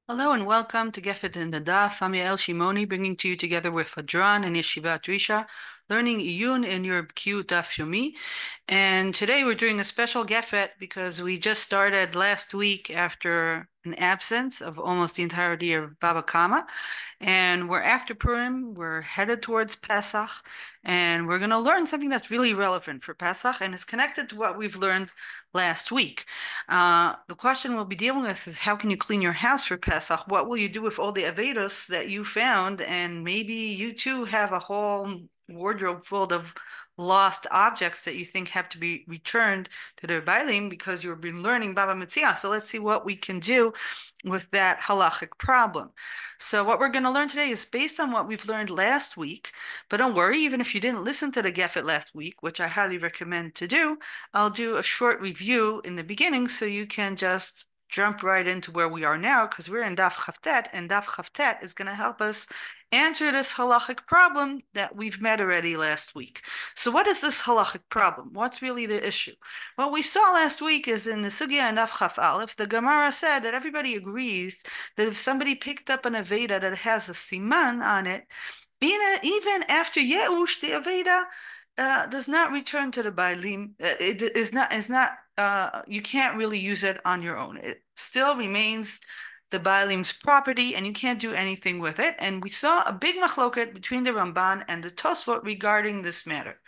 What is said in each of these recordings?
Hello and welcome to Gefet in the Daf. I'm Yael Shimoni, bringing to you together with Hadran and Yeshivat Drisha, learning Iyun in your Q Daf Yomi. And today we're doing a special Gefet because we just started last week after an absence of almost the entirety of Baba Kama. And we're after Purim, we're headed towards Pesach, and we're going to learn something that's really relevant for Pesach and is connected to what we've learned last week. The question we'll be dealing with is how can you clean your house for Pesach? What will you do with all the Avedos that you found? And maybe you too have a whole wardrobe full of lost objects that you think have to be returned to their Bailim because you've been learning Bava Metzia. So let's see what we can do with that halachic problem. So what we're going to learn today is based on what we've learned last week. But don't worry, even if you didn't listen to the Gefet last week, which I highly recommend to do, I'll do a short review in the beginning so you can just jump right into where we are now because we're in Daf Chavtet, and Daf Chavtet is going to help us answer this halachic problem that we've met already last week. So what is this halachic problem? What's really the issue? What we saw last week is in the Sugya and Daf Chaf Aleph, the Gemara said that everybody agrees that if somebody picked up an Aveda that has a siman on it, even after Yeush, the Aveda does not return to the Bailim. It is not, you can't really use it on your own. It still remains the Bailim's property and you can't do anything with it. And we saw a big machloket between the Ramban and the Tosfot regarding this matter.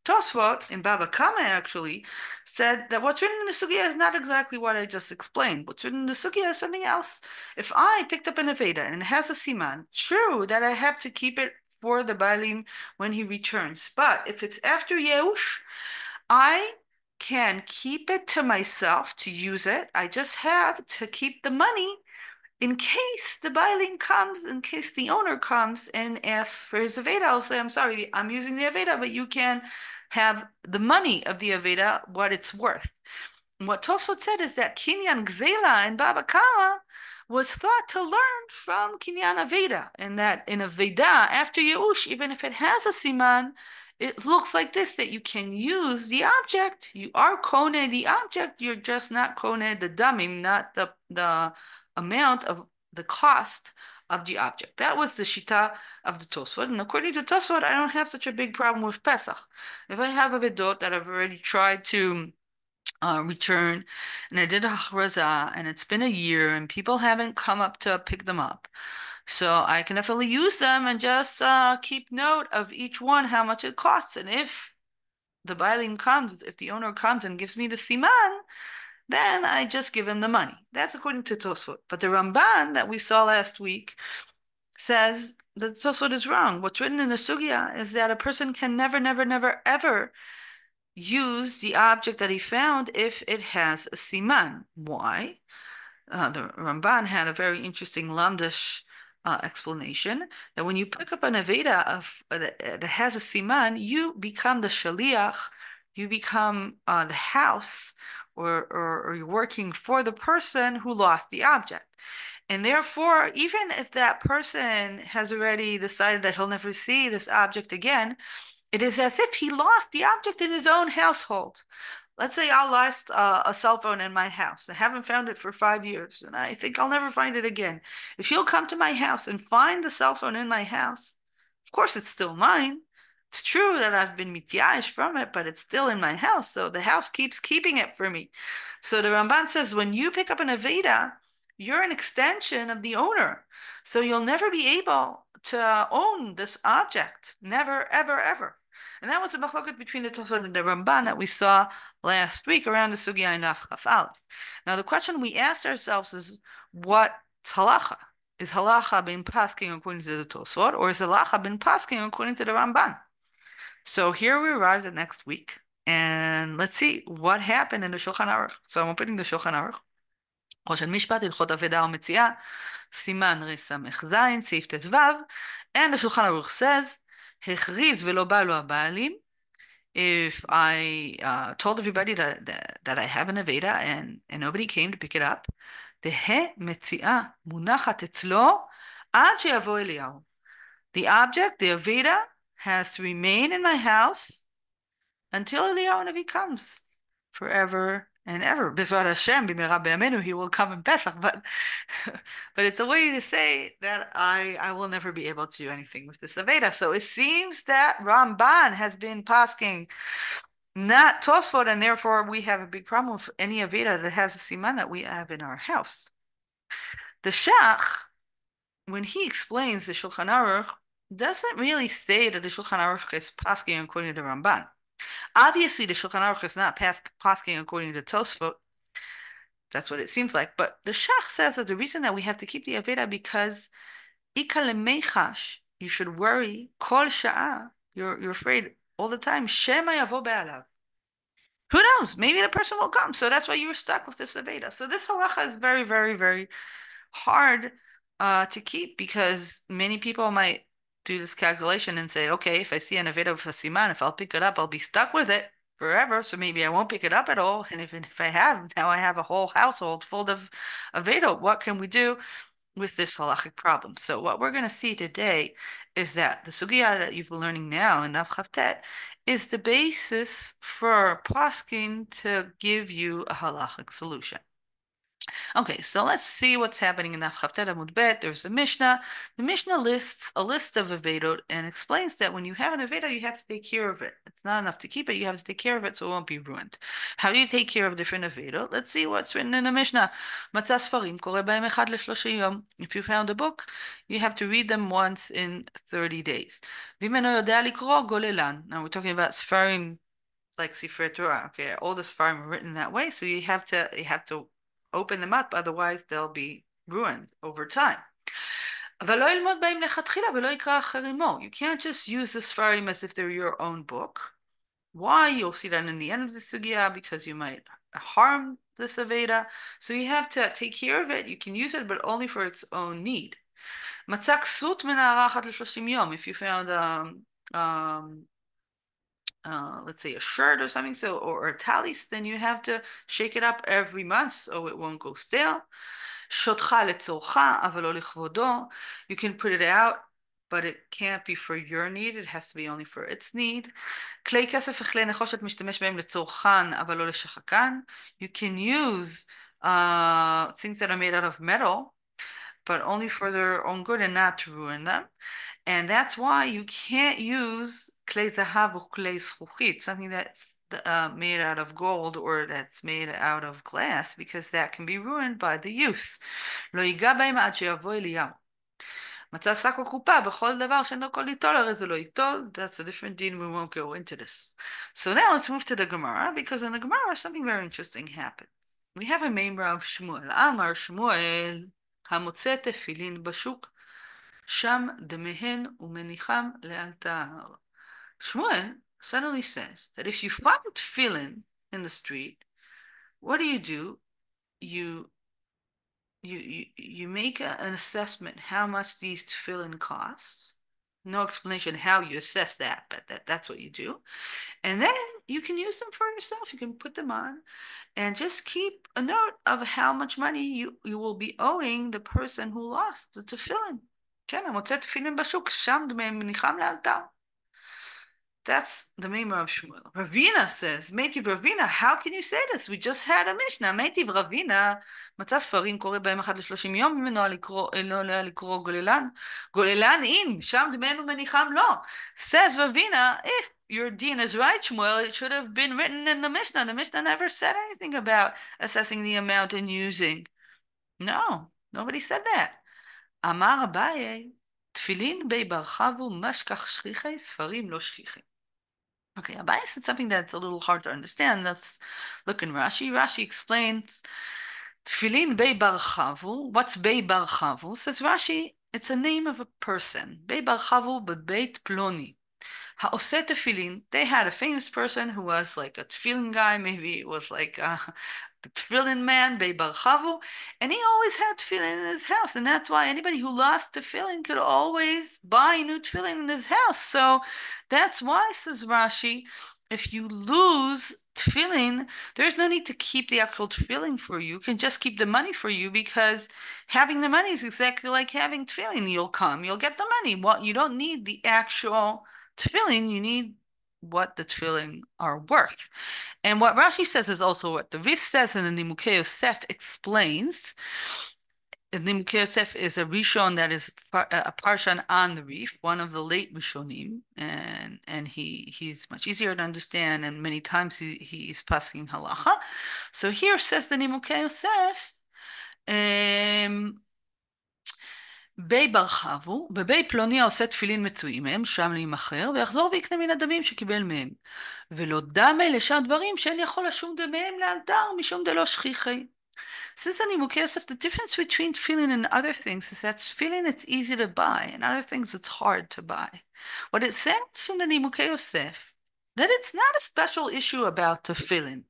Tosfot in Baba Kama actually said that what's written in the Sugya is not exactly what I just explained. What's written in the Sugya is something else. If I picked up an Aveda and it has a siman, true that I have to keep it for the Bailim when he returns. But if it's after Yeush, I can keep it to myself to use it. I just have to keep the money in case the Bailing comes, in case the owner comes and asks for his Aveda. I'll say, I'm sorry, I'm using the Aveda, but you can have the money of the Aveda, what it's worth. And what Tosfot said is that Kinyan Gzela in Baba Kama was thought to learn from Kinyan Aveda, and that in Aveda, after Yeush, even if it has a siman, it looks like this, that you can use the object. You are kone the object, you're just not kone the damim, not the amount of the cost of the object. That was the shita of the Tosfot. And according to Tosfot, I don't have such a big problem with Pesach. If I have a vedot that I've already tried to return, and I did a hachraza, and it's been a year, and people haven't come up to pick them up. So I can definitely use them and just keep note of each one, how much it costs. And if the bailing comes, if the owner comes and gives me the siman, then I just give him the money. That's according to Tosfot. But the Ramban that we saw last week says that Tosfot is wrong. What's written in the Sugya is that a person can never, never, never, ever use the object that he found if it has a siman. Why? The Ramban had a very interesting lamdish explanation that when you pick up an Aveda that has a siman, you become the shaliach, you become the house, or you're working for the person who lost the object. And therefore, even if that person has already decided that he'll never see this object again, it is as if he lost the object in his own household. Let's say I lost a cell phone in my house. I haven't found it for 5 years, and I think I'll never find it again. If you'll come to my house and find the cell phone in my house, of course it's still mine. It's true that I've been mityayish from it, but it's still in my house, so the house keeps keeping it for me. So the Ramban says when you pick up an Aveda, you're an extension of the owner. So you'll never be able to own this object. Never, ever, ever. And that was the machloket between the Tosfot and the Ramban that we saw last week around the Sugya and Daf Chaf Aleph. Now the question we asked ourselves is, what's halacha? Is halacha been pasking according to the Tosfot, or is halacha been pasking according to the Ramban? So here we arrived at next week, and let's see what happened in the Shulchan Aruch. So I'm opening the Shulchan Aruch. ראשון משפט, הלכות אבדה ומציאה, סימן רס"ז, סעיף ט"ו, and the Shulchan Aruch says, הכריז ולא בא לו הבעלים, if I told everybody that I have an Aveda and nobody came to pick it up, תהא מציאה מונחת אצלו עד שיבוא אליהו. The object, the Aveda, has to remain in my house until Eliyahu Navi comes, forever and ever. B'ezrat Hashem, b'meira b'yameinu, he will come in Pesach. But but it's a way to say that I will never be able to do anything with this Aveda. So it seems that Ramban has been posking, not Tosfot, and therefore we have a big problem with any Aveda that has a siman that we have in our house. The Shach, when he explains the Shulchan Aruch, doesn't really say that the Shulchan Aruch is posking according to the Ramban. Obviously, the Shulchan Aruch is not posking according to Tosfot. That's what it seems like. But the Shach says that the reason that we have to keep the Aveda because Ika lemechash, you should worry, kol sha'ah, you're afraid all the time, shema yavo be'alav. Who knows? Maybe the person will come. So that's why you were stuck with this Aveda. So this halacha is very, very, very hard to keep because many people might do this calculation and say, okay, if I see an Aveda with a siman, if I'll pick it up, I'll be stuck with it forever. So maybe I won't pick it up at all. And if I have, now I have a whole household full of Aveda. What can we do with this halachic problem? So what we're going to see today is that the sugya that you've been learning now in Daf Chavtet is the basis for poskim to give you a halachic solution. Okay, so let's see what's happening in Daf Chavtet Amud Bet. There's a Mishnah. The Mishnah lists a list of Avedot and explains that when you have an Avedot, you have to take care of it. It's not enough to keep it, you have to take care of it so it won't be ruined. How do you take care of different Avedot? Let's see what's written in the Mishnah. מצא ספרים, קורא בהם אחד ל30 יום. If you found a book, you have to read them once in 30 days. ואם אינו יודע לקרוא, גוללן. Now we're talking about ספרים like Sifrei Torah. Okay, all the Sfarim are written that way, so you have to open them up, otherwise they'll be ruined over time. You can't just use the Sfarim as if they're your own book. Why? You'll see that in the end of the sugya, because you might harm the Aveda. So you have to take care of it. You can use it, but only for its own need. If you found let's say a shirt or something, so or a talis, then you have to shake it up every month so it won't go stale. You can put it out, but it can't be for your need. It has to be only for its need. You can use things that are made out of metal, but only for their own good and not to ruin them. And that's why you can't use klei zahav or klei zchuchit, something that's made out of gold or that's made out of glass, because that can be ruined by the use. לא ייגע בהם עד שיבוא אליהו. מצא שק או קופה בכל דבר שאינו יכול ליטול, הרי זה לא ייטול. That's a different dean, we won't go into this. So now let's move to the Gemara, because in the Gemara something very interesting happened. We have a memra of Shmuel. אמר שמואל, המוצא תפילין בשוק, שם דמיהן ומניחם לאלתר. Shmuel suddenly says that if you find tefillin in the street, what do? You make an assessment how much these tefillin cost. No explanation how you assess that, but that's what you do. And then you can use them for yourself. You can put them on and just keep a note of how much money you will be owing the person who lost the tefillin. כן, המוצא תפילין בשוק, שם מניחם לאלתר. That's the Meimer of Shmuel. Ravina says, Meitiv Ravina, how can you say this? We just had a Mishnah. Meitiv Ravina, מצא ספרים קורא בהם 1 ל30 יום, ממנו לא לקרוא גוללן. גוללן in, שם דמנו מניחם לא. Says Ravina, if your dean is right, Shmuel, it should have been written in the Mishnah. The Mishnah never said anything about assessing the amount and using. No, nobody said that. אמר אביי, תפילין בי ברחבו משכח שכיחי, ספרים לא שכיחי. Okay, Abai said something that's a little hard to understand. Let's look in Rashi. Rashi explains, Tfilin Bei Bar Chavu. What's Bei Bar Chavu? Says Rashi, it's a name of a person. Bei Bar Chavu Bebeit Ploni. Ha'oseh tefillin, they had a famous person who was like a tefillin guy, maybe it was like the tefillin man, Bei Bar Chavu, and he always had tefillin in his house, and that's why anybody who lost tefillin could always buy new tefillin in his house. So that's why, says Rashi, if you lose tefillin, there's no need to keep the actual tefillin for you. You can just keep the money for you, because having the money is exactly like having tefillin. You'll come, you'll get the money. Well, you don't need the actual tefillin, you need what the tefillin are worth. And what Rashi says is also what the Rif says, and the Nimukei Yosef explains. The Nimukei Yosef is a Rishon that is a parshan on the Rif, one of the late Rishonim, and he's much easier to understand, and many times he's passing halacha. So here says the Nimukei Yosef, בי ברחבו, בבי פלוני העושה תפילין מצויים מהם, שם להימכר, ויחזור ויקנה מן הדמים שקיבל מהם. ולא דמה לשאר דברים שאין יכול לשום דמיהם לאלתר, משום דלא שכיחי. Says the Nimukei Yosef, the difference between tefillin and other things is that tefillin it's easy to buy, and other things it's hard to buy. What it says from the Nimukei Yosef, that it's not a special issue about tefillin.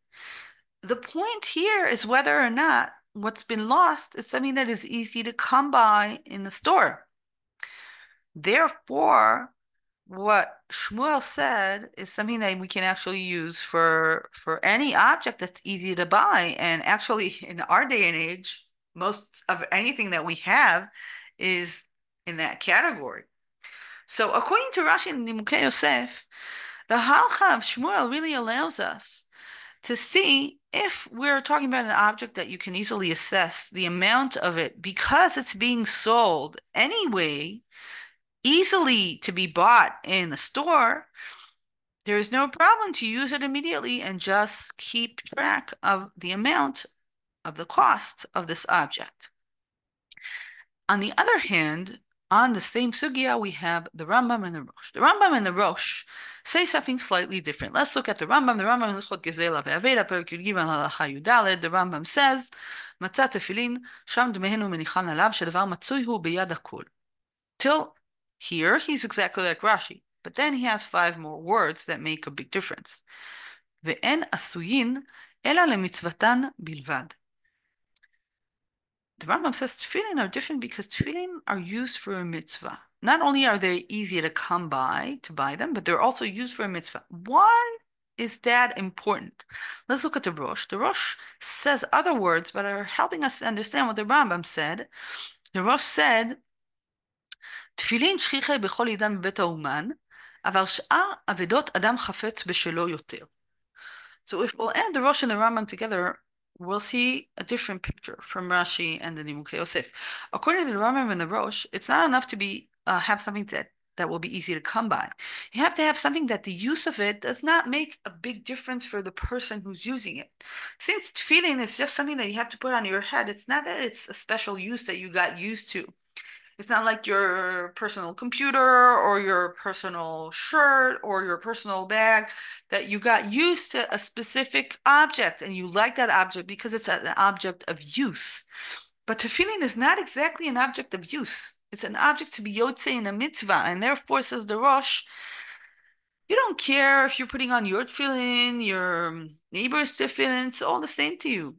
The point here is whether or not what's been lost is something that is easy to come by in the store. Therefore, what Shmuel said is something that we can actually use for any object that's easy to buy. And actually, in our day and age, most of anything that we have is in that category. So according to Rashi and Nimukei Yosef, the halcha of Shmuel really allows us to see if we're talking about an object that you can easily assess the amount of it because it's being sold anyway, easily to be bought in the store, there is no problem to use it immediately and just keep track of the amount of the cost of this object. On the other hand, on the same sugya, we have the Rambam and the Rosh. The Rambam and the Rosh say something slightly different. Let's look at the Rambam. The Rambam in Lichot Gezela ve'Aveda, Perek Yud Gimel Halacha Yudaled. The Rambam says, "Matzah tefillin sham dmehenu menichan alav shedavar matzui hu beyad hakol." Till here, he's exactly like Rashi, but then he has 5 more words that make a big difference. Ve'en asuyin ela lemitzvatan bilvad. The Rambam says tefillin are different because tefillin are used for a mitzvah. Not only are they easy to come by, to buy them, but they're also used for a mitzvah. Why is that important? Let's look at the Rosh. The Rosh says other words, but are helping us to understand what the Rambam said. The Rosh said, תפילין שכיחי בכל עידן בבית האומן, אבל שאר אבדות אדם חפץ בשלו יותר. So if we'll add the Rosh and the Rambam together, we'll see a different picture from Rashi and the Nimukei Yosef. According to the Rambam and the Rosh, it's not enough to be have something that will be easy to come by. You have to have something that the use of it does not make a big difference for the person who's using it. Since tefillin is just something that you have to put on your head, it's not that it's a special use that you got used to. It's not like your personal computer or your personal shirt or your personal bag that you got used to a specific object and you like that object because it's an object of use. But tefillin is not exactly an object of use. It's an object to be yotze in a mitzvah, and therefore, says the Rosh, you don't care if you're putting on your tefillin, your neighbor's tefillin, it's all the same to you.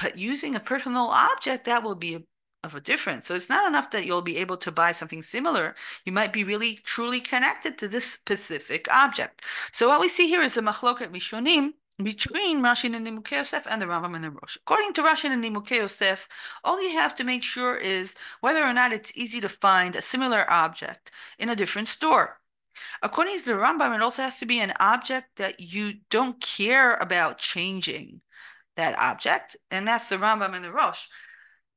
But using a personal object, that will be of a difference. So it's not enough that you'll be able to buy something similar. You might be really, truly connected to this specific object. So what we see here is a machloket rishonim between Rashi and Nimukei Yosef and the Rambam and the Rosh. According to Rashi and Nimukei Yosef, all you have to make sure is whether or not it's easy to find a similar object in a different store. According to the Rambam, it also has to be an object that you don't care about changing that object, and that's the Rambam and the Rosh.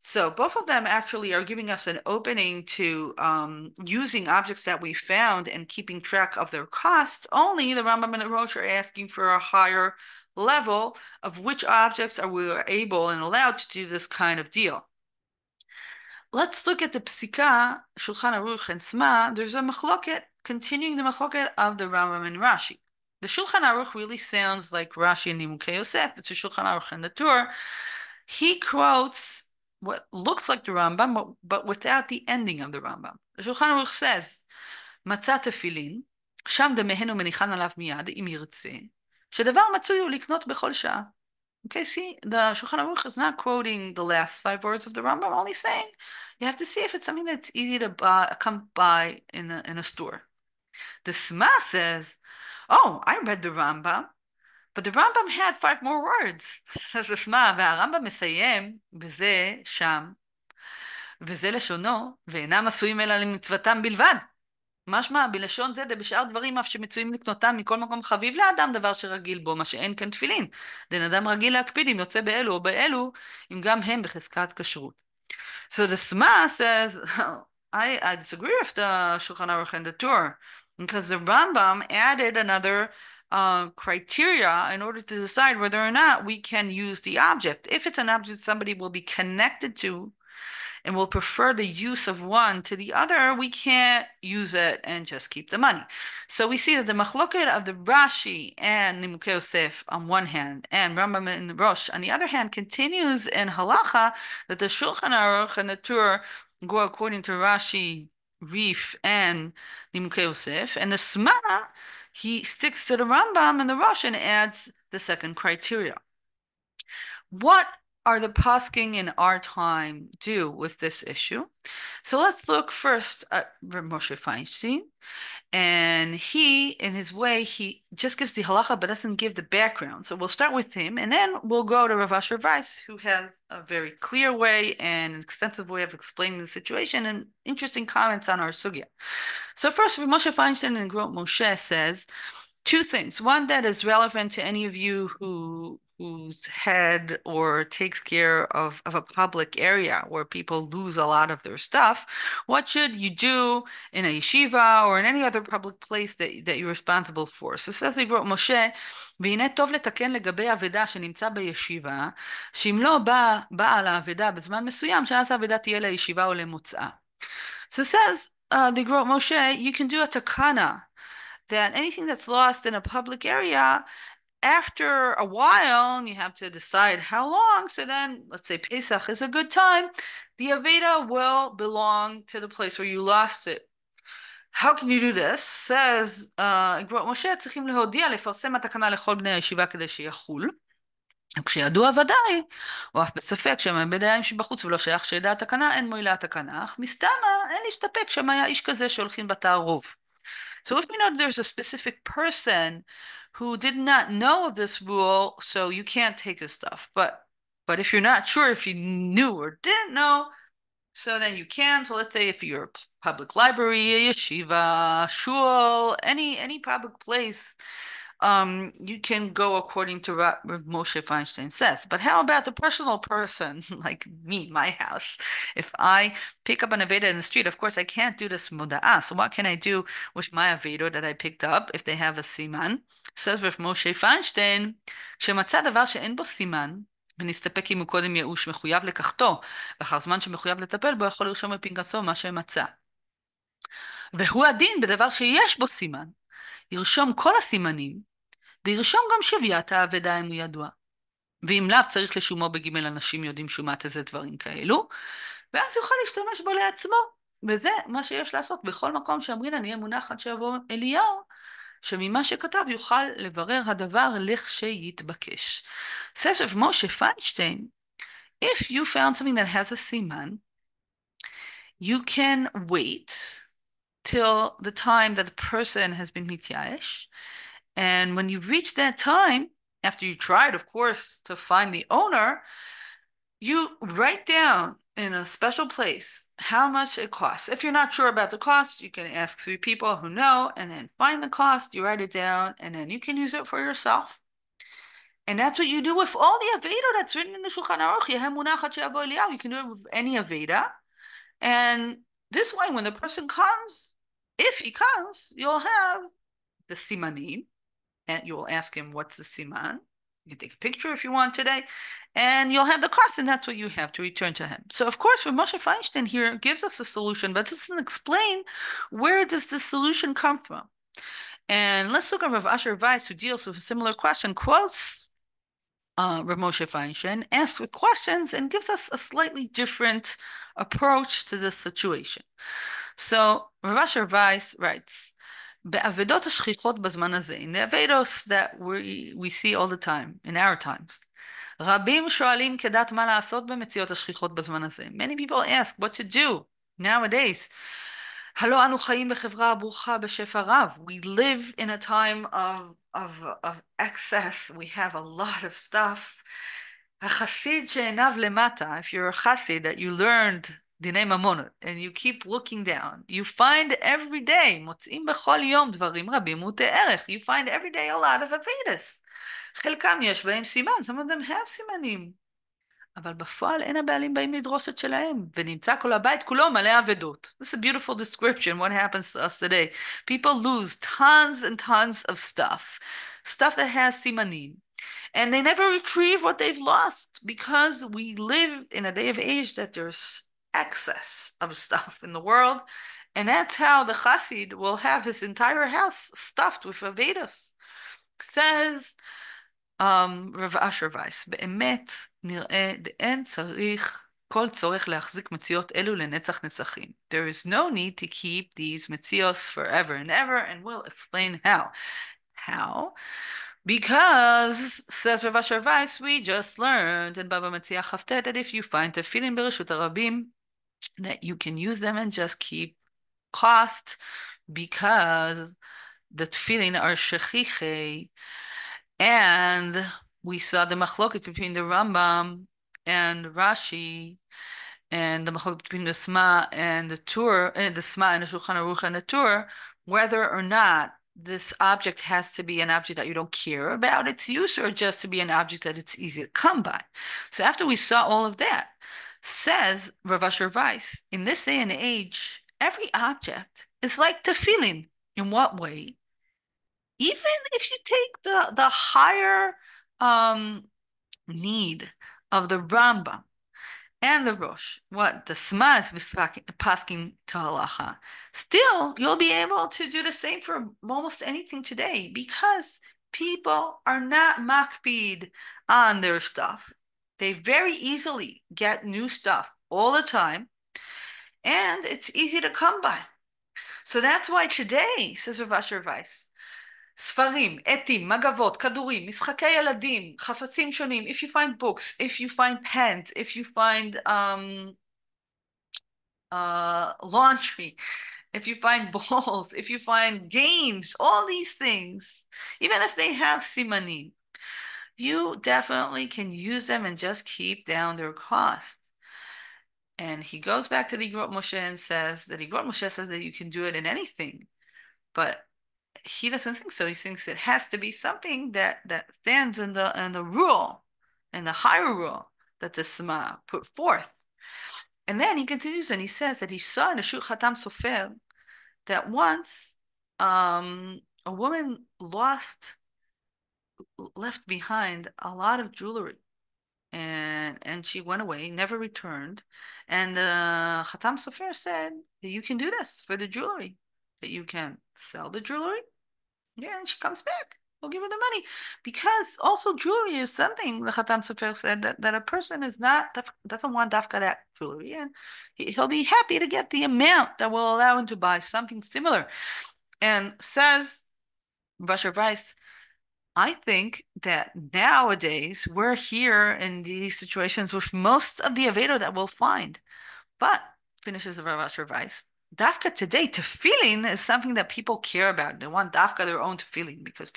So both of them actually are giving us an opening to using objects that we found and keeping track of their cost. Only the Rambam and the Rosh are asking for a higher level of which objects are we able and allowed to do this kind of deal. Let's look at the Psika, Shulchan Aruch and Sma. There's a machloket, continuing the machloket of the Rambam and Rashi. The Shulchan Aruch really sounds like Rashi and Nimukei Yosef. It's a Shulchan Aruch in the Torah. He quotes what looks like the Rambam, but without the ending of the Rambam. The Shulchan Aruch says, "Matzah tefillin, sham demehenu menichan alav miyad im yirtzeh, shedavar matzui hu liknot bechol sha'ah." Okay, see, the Shulchan Aruch is not quoting the last 5 words of the Rambam, only saying you have to see if it's something that's easy to come by in a store. The Sma says, "Oh, I read the Rambam, but the Rambam had 5 more words." Says the Sma, והרמב"ם מסיים בזה שם, וזה לשונו, ואינם עשויים אלא למצוותם בלבד. משמע בלשון זה דבשאר דברים אף שמצויים לקנותם מכל מקום חביב לאדם דבר שרגיל בו, מה שאין כן תפילין. דן אדם רגיל להקפיד אם יוצא באלו או באלו, אם גם הם בחזקת כשרות. So the Sma says, I disagree with the Shulchan Aruch and the Torah, because the Rambam added another criteria in order to decide whether or not we can use the object. If it's an object somebody will be connected to, and will prefer the use of one to the other, we can't use it and just keep the money. So we see that the machloket of the Rashi and Nimukei Yosef on one hand, and Rambam and Rosh on the other hand, continues in halacha that the Shulchan Aruch and the Tur go according to Rashi, Rif, and Nimukei Yosef, and the Sma, he sticks to the Rambam and the Rosh and adds the second criteria. What are the poskim in our time do with this issue? So let's look first at Moshe Feinstein. And he, in his way, he just gives the halacha but doesn't give the background. So we'll start with him, and then we'll go to Rav Asher Weiss, who has a very clear way and an extensive way of explaining the situation and interesting comments on our sugya. So first, Moshe Feinstein in Grot Moshe says two things. One that is relevant to any of you who's head or takes care of a public area where people lose a lot of their stuff. What should you do in a yeshiva or in any other public place that you're responsible for? So says the Grot Moshe, והנה טוב לתקן לגבי אבדה שנמצא בישיבה, שאם לא באה לאבדה בזמן מסוים, שאז האבדה תהיה לישיבה או למוצאה. So says the Grot Moshe, you can do a takana, that anything that's lost in a public area, after a while, and you have to decide how long, so then let's say Pesach is a good time, the Aveda will belong to the place where you lost it. How can you do this? Says Grot Moshe, צריכים להודיע, לפרסם התקנה לכל בני הישיבה כדי שיחול. כשידוע ודאי, או אף בספק שהמעבד היה שבחוץ ולא שייך שידע התקנה, אין מועילה התקנה, אך מסתמה אין להסתפק שם היה איש כזה שהולכים בתערוב. So if we know there's a specific person who did not know of this rule, so you can't take his stuff. But if you're not sure if you knew or didn't know, so then you can. So let's say if you're a public library, a yeshiva, shul, any public place, you can go according to what Moshe Feinstein says. But how about the personal person, like me, my house? If I pick up an Aveda in the street, of course, I can't do this moda'ah. So what can I do with my Aveda that I picked up if they have a siman? Says with Moshe Feinstein, כשמצא דבר שאין בו סימן, ונסתפק אם הוא קודם ייאוש מחויב לקחתו, ואחר זמן שמחויב לטפל בו, יכול לרשום בפנקסו מה שמצא. והוא הדין בדבר שיש בו סימן. ירשום כל הסימנים, וירשום גם שוויית האבדה אם הוא ידוע. ואם לאו צריך לשומו בגימל אנשים יודעים שומת איזה דברים כאלו, ואז יוכל להשתמש בו לעצמו. וזה מה שיש לעשות בכל מקום שאמרינן יהיה מונח עד שיבוא אליהו, שממה שכתב יוכל לברר הדבר לכשיתבקש. Says of Moshe Feinstein, if you found something that has a siman, you can wait till the time that the person has been mityayesh. And when you reach that time, after you tried, of course, to find the owner, you write down in a special place how much it costs. If you're not sure about the cost, you can ask three people who know, and then find the cost, you write it down, and then you can use it for yourself. And that's what you do with all the Aveda that's written in the Shulchan Aruch. You can do it with any Aveda. And this way, when the person comes, if he comes, you'll have the simanim, and you will ask him, what's the siman? You can take a picture if you want today, and you'll have the cost, and that's what you have to return to him. So, of course, Moshe Feinstein here gives us a solution, but doesn't explain where does the solution come from. And let's look at Rav Asher Weiss, who deals with a similar question, quotes Rav Moshe Feinstein, asks with questions, and gives us a slightly different approach to this situation. So, Rav Asher Weiss writes, באבדות השכיחות בזמן הזה, in the Avedos that we see all the time, in our times, רבים שואלים כדת מה לעשות במציאות השכיחות בזמן הזה. Many people ask what to do nowadays. הלא אנו חיים בחברה הברוכה בשפע רב. We live in a time of excess. We have a lot of stuff. החסיד שעיניו למטה, if you're a chassid that you learned דיני ממונות, and you keep looking down, you find every day, מוצאים בכל יום דברים רבים ותערך, you find every day a lot of Avedis. חלקם יש בהם סימן, some of them have סימנים. אבל בפועל אין הבעלים באים לדרוש את שלהם, ונמצא כל הבית כולו מלא אבדות. This is a beautiful description, what happens to us today. People lose tons and tons of stuff that has סימנים. And they never retrieve what they've lost because we live in a day of age that there's excess of stuff in the world. And that's how the Chassid will have his entire house stuffed with Avedas. Says רב אשר וייס, באמת נראה דאין צריך כל צורך להחזיק מציאות אלו לנצח נצחים. There is no need to keep these metzios forever and ever, and we'll explain how. How? Because, says Rav Asher Weiss, we just learned in Bava Metzia Chavtet that if you find tefillin bereshut harabim, that you can use them and just keep cost, because the tefillin are shechiche, and we saw the machloket between the Rambam and Rashi, and the machloket between the Sma and the Tur, and the Sma and the Shulchan Aruch and the Tur, whether or not this object has to be an object that you don't care about its use, or just to be an object that it's easy to come by. So after we saw all of that, says Rav Asher Weiss, in this day and age, every object is like tefillin. In what way? Even if you take the higher need of the Rambam and the Rosh, what the Sma is poskim to halacha, still you'll be able to do the same for almost anything today, because people are not makpid on their stuff. They very easily get new stuff all the time, and it's easy to come by. So that's why today, says Rav Asher Weiss, ספרים, עטים, מגבות, כדורים, משחקי ילדים, חפצים שונים, if you find books, if you find pens, if you find laundry, if you find balls, if you find games, all these things, even if they have simanim, you definitely can use them and just keep down their cost. And he goes back to the Igrot Moshe and says that Igrot Moshe says that you can do it in anything, but he doesn't think so. He thinks it has to be something that stands in the rule, in the higher rule that the Sema put forth. And then he continues and he says that he saw in a Shuk Hatam Sofer that once a woman left behind a lot of jewelry, and she went away, never returned. And Hatam Sofer said that you can do this for the jewelry, that you can sell the jewelry. Yeah, and she comes back. We'll give her the money. Because also jewelry is something, the Khatan Sofer said, that a person doesn't want dafka that jewelry, and he'll be happy to get the amount that will allow him to buy something similar. And says Basher Weiss, I think that nowadays we're here in these situations with most of the Avedo that we'll find. But, finishes Rav Asher Weiss, dafka today, tefillin is something that people care about. They want dafka their own tefillin, because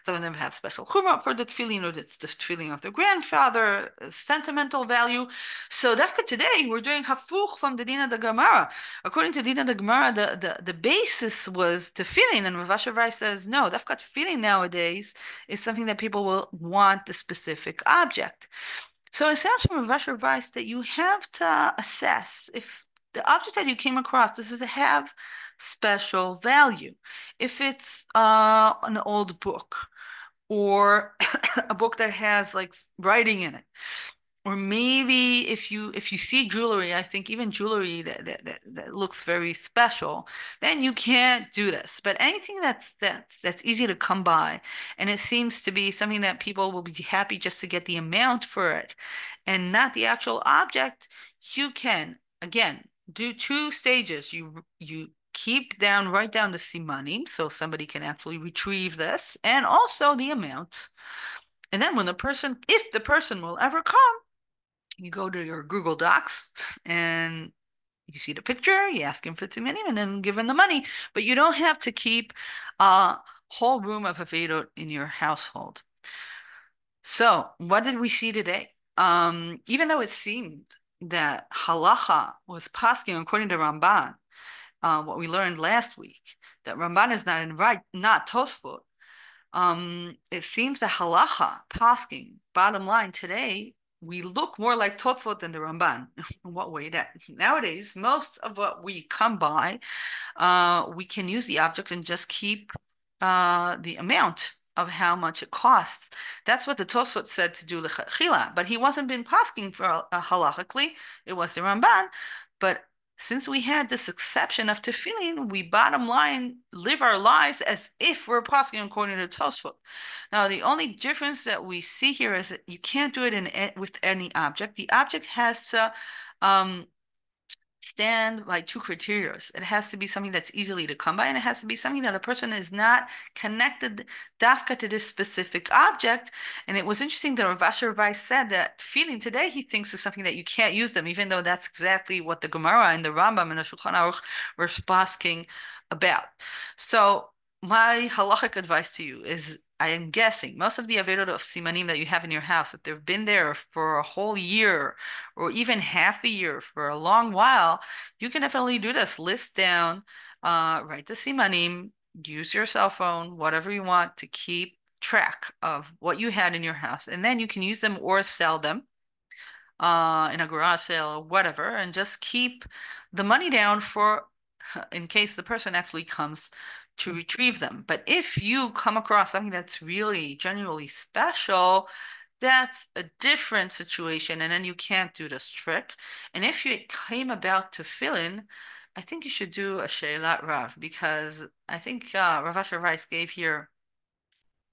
some of them have special chumrah for the tefillin, or it's the tefillin of their grandfather, sentimental value. So dafka today, we're doing hafuch from the din of the gemara. According to din of the gemara, the basis was tefillin, and Rav Asher Weiss says, no, dafka tefillin nowadays is something that people will want the specific object. So it sounds from Rav Asher Weiss that you have to assess if the object that you came across, does it have special value? If it's an old book, or a book that has like writing in it, or maybe if you see jewelry, I think even jewelry that looks very special, then you can't do this. But anything that's easy to come by, and it seems to be something that people will be happy just to get the amount for it, and not the actual object, you can again do two stages. You write down the simanim, so somebody can actually retrieve this, and also the amount. And then if the person will ever come, you go to your Google Docs and you see the picture, you ask him for simanim, and then give him the money. But you don't have to keep a whole room of Havedot in your household. So what did we see today? Even though it seemed that halacha was poskim according to Ramban, what we learned last week, that Ramban is not in right, not Tosfot. It seems that halacha, poskim, bottom line today, we look more like Tosfot than the Ramban. In what way? That nowadays, most of what we come by, we can use the object and just keep the amount of how much it costs. That's what the Tosfot said to do lechatchila, but he wasn't been posking for halachically. It was the Ramban, but since we had this exception of tefillin, we bottom line live our lives as if we're posking according to Tosfot. Now, the only difference that we see here is that you can't do it with any object. The object has to um, stand by two criteria. It has to be something that's easily to come by, and it has to be something that a person is not connected dafka to this specific object. And it was interesting that Rav Asher Weiss said that feeling today he thinks is something that you can't use them, even though that's exactly what the Gemara and the Rambam and the Shulchan Aruch were asking about. So my halachic advice to you is, I am guessing most of the averot of simanim that you have in your house, if they've been there for a whole year or even half a year for a long while, you can definitely do this. List down, write the simanim, use your cell phone, whatever you want to keep track of what you had in your house. And then you can use them or sell them in a garage sale or whatever, and just keep the money down for in case the person actually comes to retrieve them. But if you come across something that's really genuinely special, that's a different situation, and then you can't do this trick. And if you came about to fill in, I think you should do a Sheilat Rav, because I think Rav Asher Weiss gave here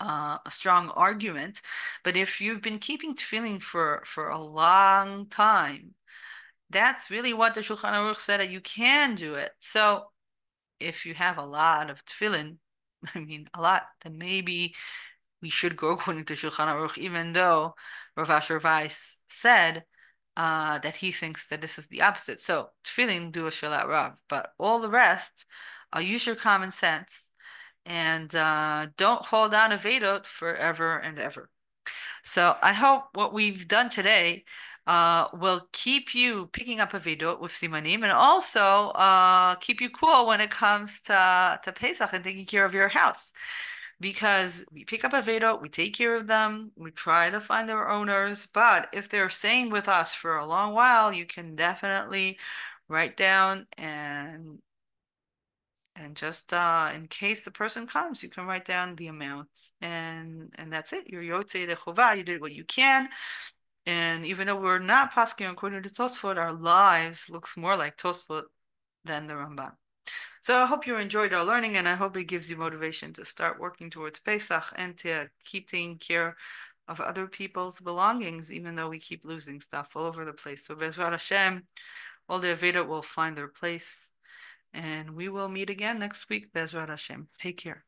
a strong argument. But if you've been keeping tefillin for a long time, that's really what the Shulchan Aruch said, that you can do it. So if you have a lot of tefillin, I mean a lot, then maybe we should go according to Shulchan Aruch, even though Rav Asher Weiss said that he thinks that this is the opposite. So tefillin, do a Shalat Rav, but all the rest, use your common sense and don't hold on to Vedot forever and ever. So I hope what we've done today will keep you picking up a Vedot with Simanim, and also keep you cool when it comes to Pesach and taking care of your house. Because we pick up a Vedot, we take care of them, we try to find their owners, but if they're staying with us for a long while, you can definitely write down and just in case the person comes, you can write down the amount, and that's it. You're yotzei de chovah. You did what you can, and even though we're not poskim according to Tosfot, our lives looks more like Tosfot than the Ramban. So I hope you enjoyed our learning, and I hope it gives you motivation to start working towards Pesach and to keep taking care of other people's belongings, even though we keep losing stuff all over the place. So Bezrat Hashem, all the Aveda will find their place. And we will meet again next week, Bezrat Hashem. Take care.